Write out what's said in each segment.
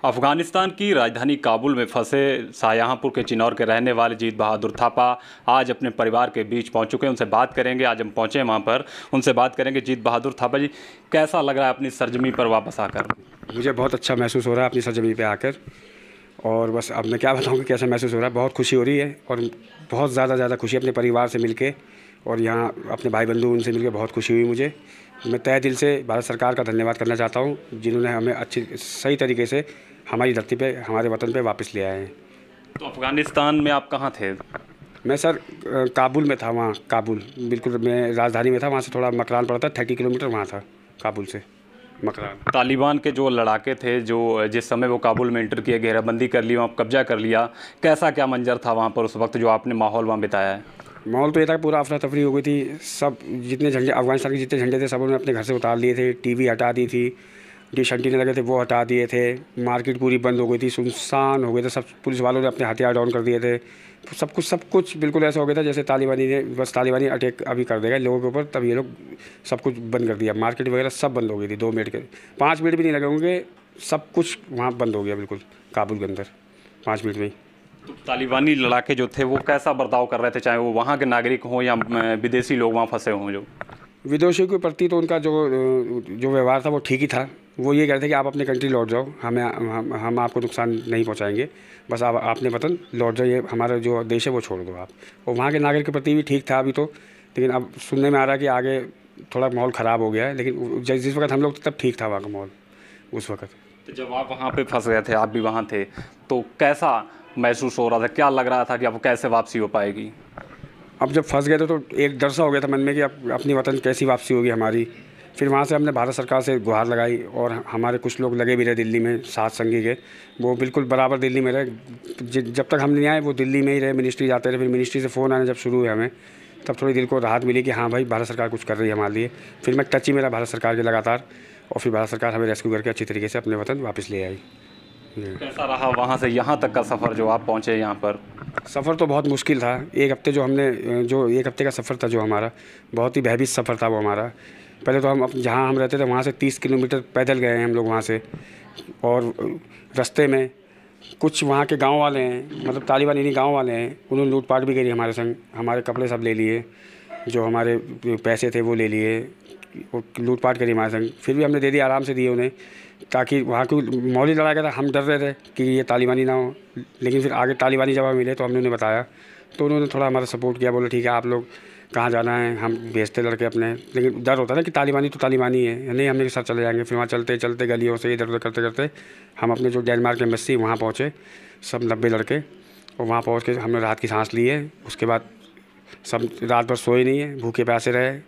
अफगानिस्तान की राजधानी काबुल में फंसे शाहजहांपुर के चिनौर के रहने वाले जीत बहादुर थापा आज अपने परिवार के बीच पहुंच चुके हैं। उनसे बात करेंगे, आज हम पहुंचे हैं वहां पर, उनसे बात करेंगे। जीत बहादुर थापा जी, कैसा लग रहा है अपनी सरजमी पर वापस आकर? मुझे बहुत अच्छा महसूस हो रहा है अपनी सरजमी पे आकर। और बस अब मैं क्या बताऊँ कि कैसा महसूस हो रहा है। बहुत खुशी हो रही है और बहुत ज़्यादा खुशी अपने परिवार से मिलके और यहाँ अपने भाई बंधु उनसे मिलकर बहुत खुशी हुई मुझे। मैं तहे दिल से भारत सरकार का धन्यवाद करना चाहता हूँ, जिन्होंने हमें अच्छी सही तरीके से हमारी धरती पे, हमारे वतन पे वापस ले आए हैं। तो अफगानिस्तान में आप कहाँ थे? मैं सर काबुल में था, वहाँ काबुल बिल्कुल मैं राजधानी में था। वहाँ से थोड़ा मकरान पड़ता, 30 किलोमीटर वहाँ था काबुल से मकरान। तालिबान के जो लड़ाके थे, जो जिस समय वो काबुल में इंटर किए, घेराबंदी कर ली, वहाँ कब्जा कर लिया, कैसा क्या मंजर था वहाँ पर उस वक्त जो आपने माहौल वहाँ बिताया है? माहौल तो ये था कि पूरा अफरा तफरी हो गई थी। सब जितने झंडे अफगानिस्तान के जितने झंडे थे सब उन्होंने अपने घर से उतार लिए थे। टीवी हटा दी थी, डिश एंटीना लगे थे वो हटा दिए थे। मार्केट पूरी बंद हो गई थी, सुनसान हो गए थे। सब पुलिस वालों ने अपने हथियार डाउन कर दिए थे। सब कुछ बिल्कुल ऐसा हो गया था जैसे तालिबानी ने, बस तालिबानी अटैक अभी कर देगा लोगों के ऊपर, तब ये लोग सब कुछ बंद कर दिया। मार्केट वगैरह सब बंद हो गई थी। 2 मिनट के 5 मिनट भी नहीं लगे होंगे, सब कुछ वहाँ बंद हो गया बिल्कुल काबुल के अंदर 5 मिनट में ही। तो तालिबानी लड़ाके जो थे वो कैसा बर्ताव कर रहे थे, चाहे वो वहाँ के नागरिक हों या विदेशी लोग वहाँ फंसे हों? जो विदेशियों के प्रति तो उनका जो जो व्यवहार था वो ठीक ही था। वो ये कहते थे कि आप अपने कंट्री लौट जाओ, हम आपको नुकसान नहीं पहुंचाएंगे, बस आप अपने वतन लौट जाइए, हमारा जो देश है वो छोड़ दो आप। और वहाँ के नागरिक के प्रति भी ठीक था अभी तो, लेकिन अब सुनने में आ रहा है कि आगे थोड़ा माहौल ख़राब हो गया है। लेकिन जिस वक्त हम लोग थे तब ठीक था वहाँ का माहौल उस वक्त। तो जब आप वहाँ पे फंस गए थे, आप भी वहाँ थे, तो कैसा महसूस हो रहा था? क्या लग रहा था कि अब कैसे वापसी हो पाएगी? अब जब फंस गए थे तो एक डर सा हो गया था मन में कि अब अपनी वतन कैसी वापसी होगी हमारी। फिर वहाँ से हमने भारत सरकार से गुहार लगाई और हमारे कुछ लोग लगे भी रहे दिल्ली में, साथ संगी के, वो बिल्कुल बराबर दिल्ली में रहे। जब तक हम नहीं आए वो दिल्ली में ही रहे, मिनिस्ट्री जाते रहे। फिर मिनिस्ट्री से फ़ोन आने जब शुरू हुए हमें, तब थोड़ी दिल को राहत मिली कि हाँ भाई भारत सरकार कुछ कर रही है हमारे लिए। फिर मैं टच ही मेरा भारत सरकार के लगातार, और फिर भारत सरकार हमें रेस्क्यू करके अच्छी तरीके से अपने वतन वापस ले आई। कैसा रहा वहाँ से यहाँ तक का सफ़र जो आप पहुँचे यहाँ पर? सफ़र तो बहुत मुश्किल था। एक हफ़्ते जो 1 हफ़्ते का सफ़र था जो हमारा, बहुत ही भयभीत सफ़र था वो हमारा। पहले तो हम जहाँ हम रहते थे वहाँ से 30 किलोमीटर पैदल गए हैं हम लोग वहाँ से। और रास्ते में कुछ वहाँ के गांव वाले हैं, मतलब तालिबान इन्हीं गांव वाले हैं, उन्होंने लूटपाट भी करी हमारे संग। हमारे कपड़े सब ले लिए, जो हमारे पैसे थे वो ले लिए, और लूटपाट करी हमारे संग। फिर भी हमने दे दिया, आराम से दिए उन्हें, ताकि वहाँ की माहौल लड़ा गया था। हम डर रहे थे कि ये तालिबानी ना हो, लेकिन फिर आगे तालिबानी जब हमें मिले तो हमने उन्हें बताया, तो उन्होंने थोड़ा हमारा सपोर्ट किया। बोले ठीक है, आप लोग कहाँ जाना है, हम भेजते लड़के अपने। लेकिन डर होता ना कि तालिबानी तो तालिबानी है, नहीं हमने के साथ चले जाएंगे। फिर वहाँ चलते चलते गलियों से इधर उधर करते करते हम अपने जो डेनमार्क एम्बेसी वहाँ पहुँचे, सब 90 लड़के। और वहाँ पहुँच के हमने रात की सांस ली है। उसके बाद सब रात भर सोए नहीं है, भूखे प्यासे रहे।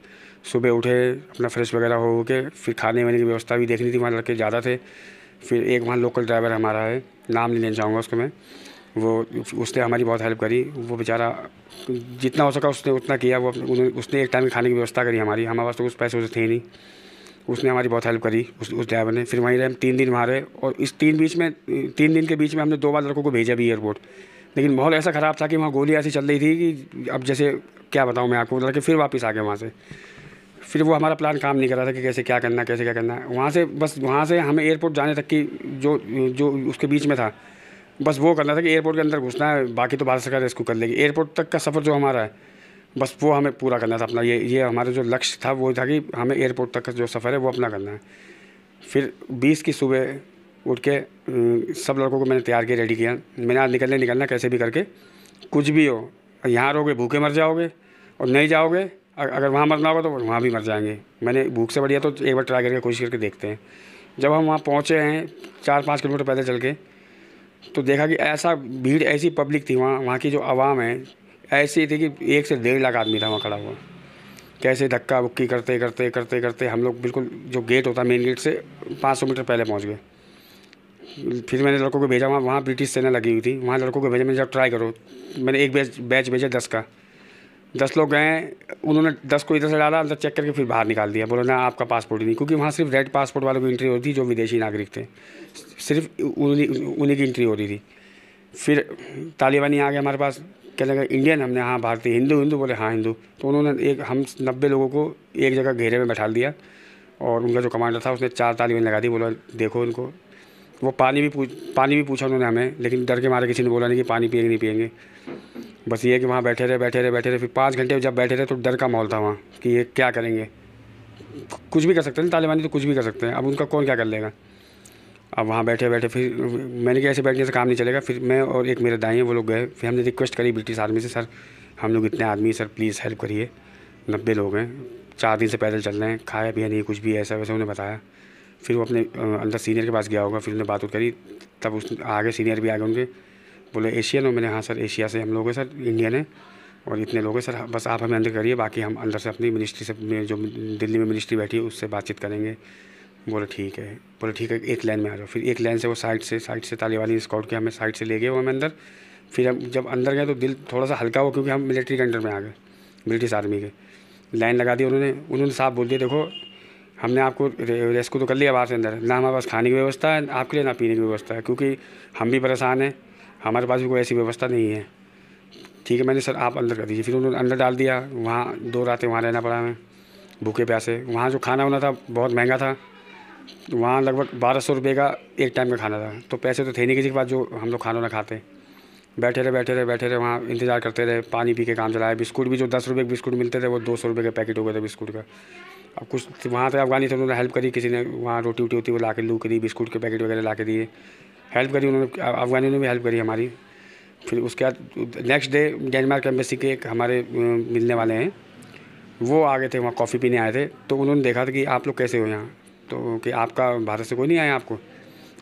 सुबह उठे, अपना फ्रेश वगैरह हो के, फिर खाने वाने की व्यवस्था भी देखनी थी, वहाँ लड़के ज़्यादा थे। फिर एक वहाँ लोकल ड्राइवर हमारा है, नाम नहीं लेना चाहूँगा उसको मैं, वो उसने हमारी बहुत हेल्प करी। वो बेचारा जितना हो सका उसने उतना किया। उसने एक टाइम खाने की व्यवस्था करी हमारी, हमारे पास तो कुछ पैसे थे नहीं। उसने हमारी बहुत हेल्प करी उस ड्राइवर ने। फिर वहीं रहे हम 3 दिन वहाँ रहे। और इस 3 दिन के बीच में हमने 2 बार लड़कों को भेजा भी एयरपोर्ट। लेकिन माहौल ऐसा ख़राब था कि वहाँ गोली ऐसी चल रही थी कि अब जैसे क्या बताऊँ मैं आपको। लड़के फिर वापस आ गए वहाँ से। फिर वो हमारा प्लान काम नहीं कर रहा था कि कैसे क्या करना है वहाँ से। बस वहाँ से हमें एयरपोर्ट जाने तक की जो जो उसके बीच में था, बस वो करना था कि एयरपोर्ट के अंदर घुसना है, बाकी तो भारत सरकार रेस्क्यू कर लेगी। एयरपोर्ट तक का सफ़र जो हमारा है, बस वो हमें पूरा करना था अपना। ये हमारा जो लक्ष्य था वो था कि हमें एयरपोर्ट तक का जो सफ़र है वो अपना करना है। फिर 20 की सुबह उठ के सब लड़कों को मैंने तैयार किया, रेडी किया। मैंने आज निकलना कैसे भी करके, कुछ भी हो, यहाँ रहोगे भूखे मर जाओगे, और नहीं जाओगे अगर वहाँ मरना होगा तो वहाँ भी मर जाएंगे। मैंने भूख से बढ़िया तो एक बार ट्राई करके कोशिश करके देखते हैं। जब हम वहाँ पहुँचे हैं 4-5 किलोमीटर पैदल चल के, तो देखा कि ऐसा भीड़, ऐसी पब्लिक थी वहाँ की जो आवाम है ऐसी थी कि 1 से 1.5 लाख आदमी था वहाँ खड़ा हुआ। कैसे धक्का बुक्की करते करते करते करते हम लोग बिल्कुल जो गेट होता है मेन गेट से 500 मीटर पहले पहुँच गए। फिर मैंने लड़कों को भेजा, वहाँ ब्रिटिश सेना लगी हुई थी, वहाँ लड़कों को भेजा। मैंने जब ट्राई करो, मैंने एक बैच भेजा 10 का। 10 लोग गए, उन्होंने 10 को इधर से डाला, अंदर चेक करके फिर बाहर निकाल दिया। बोला ना आपका पासपोर्ट ही नहीं, क्योंकि वहाँ सिर्फ रेड पासपोर्ट वालों की एंट्री होती थी, जो विदेशी नागरिक थे, सिर्फ उन्हीं की एंट्री हो रही थी। फिर तालिबानी आ गए हमारे पास, कहने लगे इंडियन, हमने हाँ भारतीय, हिंदू बोले हाँ हिंदू। तो उन्होंने हम 90 लोगों को एक जगह घेरे में बैठा दिया, और उनका जो कमांडर था उसने 4 तालिबान लगा दी। बोला देखो इनको, वो पानी भी पूछा उन्होंने हमें, लेकिन डर के मारे किसी ने बोला नहीं कि पानी पिएंगे नहीं पिएंगे। बस ये है कि वहाँ बैठे रहे। फिर 5 घंटे जब बैठे रहे तो डर का माहौल था वहाँ कि ये क्या करेंगे। कुछ भी कर सकते हैं तालिबानी, तो कुछ भी कर सकते हैं, अब उनका कौन क्या कर लेगा। अब वहाँ बैठे फिर मैंने कहा ऐसे बैठने से काम नहीं चलेगा। फिर मैं और एक मेरे दाई हैं, वो लोग गए। फिर हमने रिक्वेस्ट करी ब्रिटिश आर्मी से, सर हम लोग इतने आदमी, सर प्लीज़ हेल्प करिए, 90 लोग हैं, 4 दिन से पैदल चल रहे हैं, खाया पिया नहीं, कुछ भी ऐसा वैसा उन्हें बताया। फिर वो अपने अंदर सीनियर के पास गया होगा, फिर उन्हें बात करी, तब उस आगे सीनियर भी आ गए उनके, बोले एशियन हो। मैंने हाँ सर एशिया से हम लोग हैं सर, इंडियन है और इतने लोग हैं सर, बस आप हमें अंदर करिए, बाकी हम अंदर से अपनी मिनिस्ट्री से, जो दिल्ली में मिनिस्ट्री बैठी है उससे बातचीत करेंगे। बोले ठीक है, एक लाइन में आ जाओ। फिर एक लाइन से वो साइड से तालिबानी स्काउट के हमें साइड से ले गए वो हमें अंदर। फिर हम जब अंदर गए तो दिल थोड़ा सा हल्का हुआ, क्योंकि हम मिलिट्री के अंडर में आ गए, ब्रिटिश आर्मी के। लाइन लगा दी उन्होंने साफ बोल दिया, देखो हमने आपको रेस्क्यू तो कर लिया बाहर से अंदर, ना हमारे पास खाने की व्यवस्था है आपके लिए, ना पीने की व्यवस्था है, क्योंकि हम भी परेशान हैं, हमारे पास भी कोई ऐसी व्यवस्था नहीं है। ठीक है मैंने सर आप अंदर कर दीजिए। फिर उन्होंने अंदर डाल दिया। वहाँ 2 रातें वहाँ रहना पड़ा हमें भूखे प्यासे। वहाँ जो खाना वाना था बहुत महंगा था, वहाँ लगभग 1200 रुपये का एक टाइम का खाना था, तो पैसे तो थे नहीं किसी के पास जो हम लोग खाना ना खाते। बैठे रहे वहाँ इंतज़ार करते रहे, पानी पी के काम चलाया। बिस्कुट भी जो 10 रुपये के बिस्कुट मिलते थे वो 200 रुपये के पैकेट हो गए थे बिस्कुट का। अब कुछ वहाँ से अफगानी थे, उन्होंने हेल्प करी, किसी ने वहाँ रोटी वोटी वो ला के लू करी, बिस्कुट के पैकेट वगैरह ला के दिए, हेल्प करी उन्होंने, अफगानियों ने भी हेल्प करी हमारी। फिर उसके बाद नेक्स्ट डे डेनमार्क एम्बेसी के एक हमारे मिलने वाले हैं, वो आ गए थे, वहाँ कॉफ़ी पीने आए थे। तो उन्होंने देखा था कि आप लोग कैसे हो यहाँ, तो कि आपका भारत से कोई नहीं आया आपको।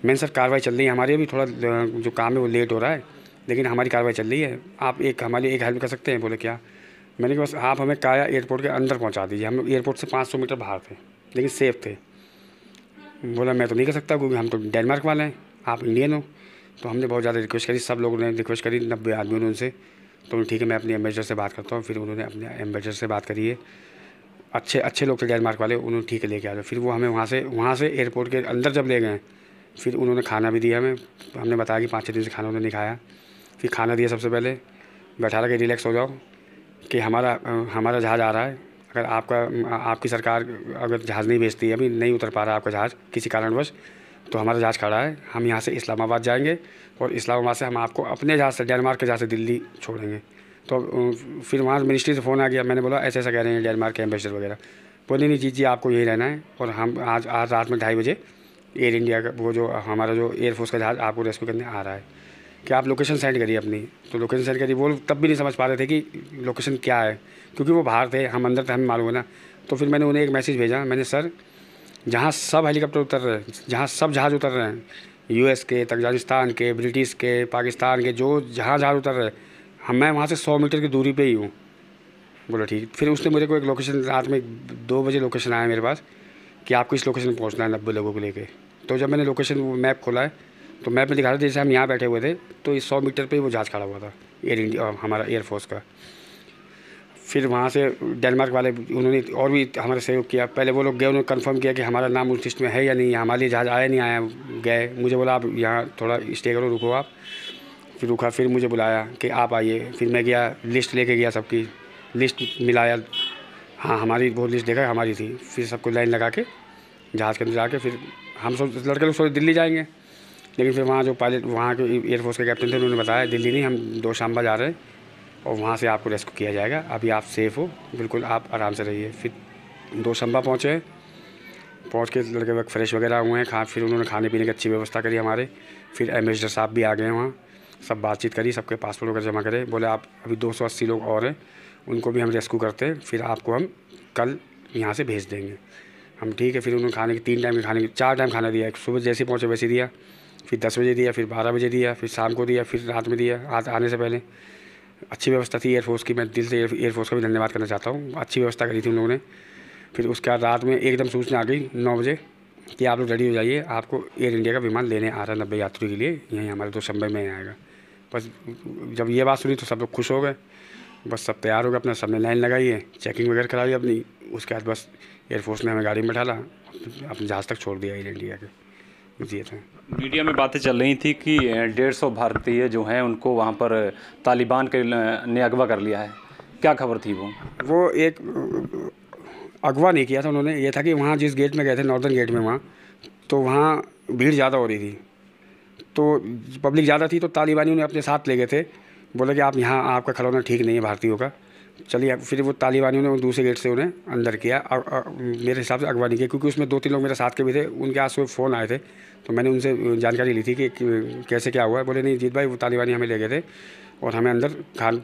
मैंने सर कार्रवाई चल रही है हमारी, अभी थोड़ा जो काम है वो लेट हो रहा है, लेकिन हमारी कार्रवाई चल रही है, आप हमारी एक हेल्प कर सकते हैं। बोले क्या। मैंने कहा बस आप हमें काया एयरपोर्ट के अंदर पहुंचा दीजिए। हम एयरपोर्ट से 500 मीटर बाहर थे, लेकिन सेफ़ थे। बोला मैं तो नहीं कर सकता, क्योंकि हम तो डेनमार्क वाले हैं, आप इंडियन हो। तो हमने बहुत ज़्यादा रिक्वेस्ट करी, सब लोगों ने रिक्वेस्ट करी, 90 आदमियों ने उनसे। तो ठीक है मैं अपने एम्बेसडर से बात करता हूँ। फिर उन्होंने अपने एम्बेसडर से बात करी है, अच्छे लोग थे डेनमार्क वाले, उन्होंने ठीक है लेके आ जाओ। फिर वो हमें वहाँ से एयरपोर्ट के अंदर जब ले गए, फिर उन्होंने खाना भी दिया हमें। हमने बताया कि 5-6 दिन से खाना उन्होंने नहीं खाया। फिर खाना दिया, सबसे पहले बैठा के रिलैक्स हो जाओ कि हमारा जहाज़ आ रहा है, अगर आपकी सरकार अगर जहाज़ नहीं भेजती है, अभी नहीं उतर पा रहा आपका जहाज़ किसी कारणवश, तो हमारा जहाज़ खड़ा है, हम यहाँ से इस्लामाबाद जाएंगे और इस्लामाबाद से हम आपको अपने जहाज़ से, डेनमार्क के जहाज़ से दिल्ली छोड़ेंगे। तो फिर वहाँ मिनिस्ट्री से फ़ोन आ गया। मैंने बोला ऐसा कह रहे हैं डेनमार्क के एम्बेसडर वगैरह। बोले नहीं जी आपको यहीं रहना है, और हम आज रात में 2:30 बजे एयर इंडिया का वो जो हमारा जो एयरफोर्स का जहाज़ आपको रेस्क्यू करने आ रहा है, कि आप लोकेशन सेंड करिए अपनी। तो लोकेशन सेंड करी, वो तब भी नहीं समझ पा रहे थे कि लोकेशन क्या है, क्योंकि वो बाहर थे, हम अंदर थे, हमें मालूम है ना। तो फिर मैंने उन्हें एक मैसेज भेजा, मैंने सर जहाँ सब हेलीकॉप्टर उतर रहे हैं, जहाँ सब जहाज़ उतर रहे हैं, US के, तजाकिस्तान के, ब्रिटिश के, पाकिस्तान के, जो जहाज़ उतर रहे हैं, मैं वहाँ से 100 मीटर की दूरी पे ही हूँ। बोला ठीक। फिर उसने मेरे को एक लोकेशन, रात में 2 बजे लोकेशन आया मेरे पास कि आपको इस लोकेशन पर पहुँचना है 90 लोगों को लेके। तो जब मैंने लोकेशन मैप खोला है तो मैप में दिखा रहा था जैसे हम यहाँ बैठे हुए थे, तो इस 100 मीटर पे ही वो जहाज़ खड़ा हुआ था, एयर इंडिया हमारा एयरफोर्स का। फिर वहाँ से डेनमार्क वाले उन्होंने और भी हमारा सहयोग किया। पहले वो लोग गए, उन्होंने कंफर्म किया कि हमारा नाम उस लिस्ट में है या नहीं, हमारे लिए जहाज़ आया नहीं आया। गए, मुझे बोला आप यहाँ थोड़ा स्टे करो, रुको आप। फिर रुका, फिर मुझे बुलाया कि आप आइए। फिर मैं गया, लिस्ट लेके गया, सबकी लिस्ट मिलाया, हाँ हमारी वो लिस्ट देखा हमारी थी। फिर सबको लाइन लगा के जहाज़ के अंदर जाके फिर हम सब लड़के लोग सोचे दिल्ली जाएंगे, लेकिन फिर वहाँ जो पायलट, वहाँ के एयरफोर्स के कैप्टन थे, उन्होंने बताया दिल्ली नहीं, हम दोशांबा जा रहे हैं और वहाँ से आपको रेस्क्यू किया जाएगा, अभी आप सेफ़ हो, बिल्कुल आप आराम से रहिए। फिर दोशांबा पहुँचे, पहुँच के लड़के वक्त फ्रेश वगैरह हुए हैं, फिर उन्होंने खाने पीने की अच्छी व्यवस्था करी हमारे। फिर एम्बेसडर साहब भी आ गए वहाँ, सब बातचीत करी, सबके पासपोर्ट वगैरह जमा करे। बोले आप अभी 280 लोग और हैं, उनको भी हम रेस्क्यू करते हैं, फिर आपको हम कल यहाँ से भेज देंगे। हम ठीक है। फिर उन्होंने खाने की 3 टाइम के खाने की 4 टाइम खाना दिया, सुबह जैसे पहुँचे वैसे दिया, फिर 10 बजे दिया, फिर 12 बजे दिया, फिर शाम को दिया, फिर रात में दिया, आने से पहले। अच्छी व्यवस्था थी एयरफोर्स की, मैं दिल से एयरफोर्स का भी धन्यवाद करना चाहता हूँ, अच्छी व्यवस्था करी थी उन लोगों ने। फिर उसके बाद रात में एकदम सूचना आ गई 9 बजे कि आप लोग रेडी हो जाइए, आपको एयर इंडिया का विमान लेने आ रहा है 90 यात्रियों के लिए, यहीं हमारे दोशांबे में आएगा। बस जब ये बात सुनी तो सब लोग खुश हो गए, बस सब तैयार हो गए, अपना सबने लाइन लगाई है, चेकिंग वगैरह कराई अपनी। उसके बाद बस एयरफोर्स ने हमें गाड़ी में बैठाला, अपने जहाज़ तक छोड़ दिया एयर इंडिया के। जी था। मीडिया में बातें चल रही थी कि 150 भारतीय जो हैं उनको वहाँ पर तालिबान के ने अगवा कर लिया है, क्या खबर थी वो एक अगवा नहीं किया था उन्होंने, ये था कि वहाँ जिस गेट में गए थे, नॉर्दर्न गेट में, वहाँ तो वहाँ भीड़ ज़्यादा हो रही थी, तो पब्लिक ज़्यादा थी तो तालिबानी उन्हें अपने साथ ले गए थे, बोले कि आप यहाँ आपका खिलौना ठीक नहीं है भारतीयों का। चलिए फिर वो तालिबानियों ने दूसरे गेट से उन्हें अंदर किया, मेरे हिसाब से अगवानी किया, क्योंकि उसमें 2-3 लोग मेरे साथ के भी थे। उनके आज सुबह फ़ोन आए थे तो मैंने उनसे जानकारी ली थी कि कैसे क्या हुआ। बोले नहीं जीत भाई, वो तालिबानी हमें ले गए थे और हमें अंदर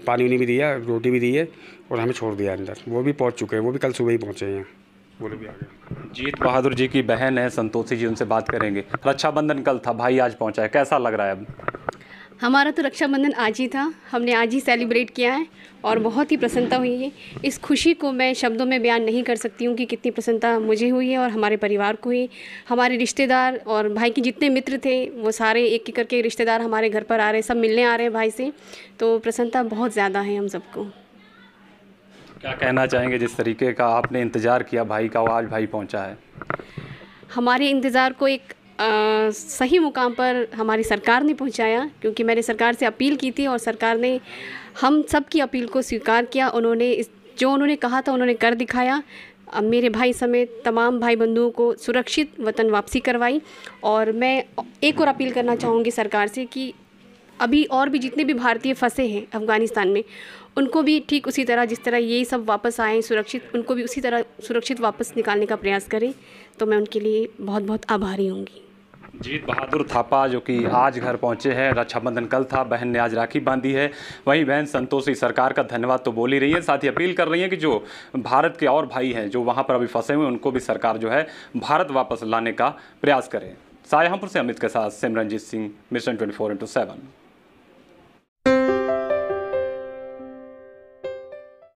पानी उनी भी दिया, रोटी भी दी है और हमें छोड़ दिया अंदर। वो भी पहुँच चुके हैं, वो भी कल सुबह ही पहुँचे हैं, वो लोग भी आ गए। जीत बहादुर जी की बहन है संतोषी जी, उनसे बात करेंगे। रक्षाबंधन कल था, भाई आज पहुंचा है, कैसा लग रहा है अब? हमारा तो रक्षाबंधन आज ही था, हमने आज ही सेलिब्रेट किया है और बहुत ही प्रसन्नता हुई है। इस खुशी को मैं शब्दों में बयान नहीं कर सकती हूँ कि कितनी प्रसन्नता मुझे हुई है और हमारे परिवार को हुई। हमारे रिश्तेदार और भाई के जितने मित्र थे वो सारे एक एक करके रिश्तेदार हमारे घर पर आ रहे हैं, सब मिलने आ रहे हैं भाई से, तो प्रसन्नता बहुत ज़्यादा है हम सबको। क्या कहना चाहेंगे, जिस तरीके का आपने इंतज़ार किया भाई का, वो आज भाई पहुँचा है? हमारे इंतज़ार को एक सही मुकाम पर हमारी सरकार ने पहुंचाया, क्योंकि मैंने सरकार से अपील की थी और सरकार ने हम सब की अपील को स्वीकार किया। उन्होंने जो उन्होंने कहा था उन्होंने कर दिखाया। अब मेरे भाई समेत तमाम भाई बंधुओं को सुरक्षित वतन वापसी करवाई। और मैं एक और अपील करना चाहूँगी सरकार से कि अभी और भी जितने भी भारतीय फंसे हैं अफ़गानिस्तान में, उनको भी ठीक उसी तरह जिस तरह ये सब वापस आए सुरक्षित, उनको भी उसी तरह सुरक्षित वापस निकालने का प्रयास करें। तो मैं उनके लिए बहुत बहुत आभारी होंगी। जीत बहादुर थापा जो कि आज घर पहुंचे हैं, रक्षाबंधन कल था, बहन ने आज राखी बांधी है। वहीं बहन संतोषी सरकार का धन्यवाद तो बोल ही रही है, साथ ही अपील कर रही है कि जो भारत के और भाई हैं जो वहां पर अभी फंसे हुए हैं, उनको भी सरकार जो है भारत वापस लाने का प्रयास करे। शाहजहांपुर से अमित के साथ सिमरनजीत सिंह, मिशन 24/7।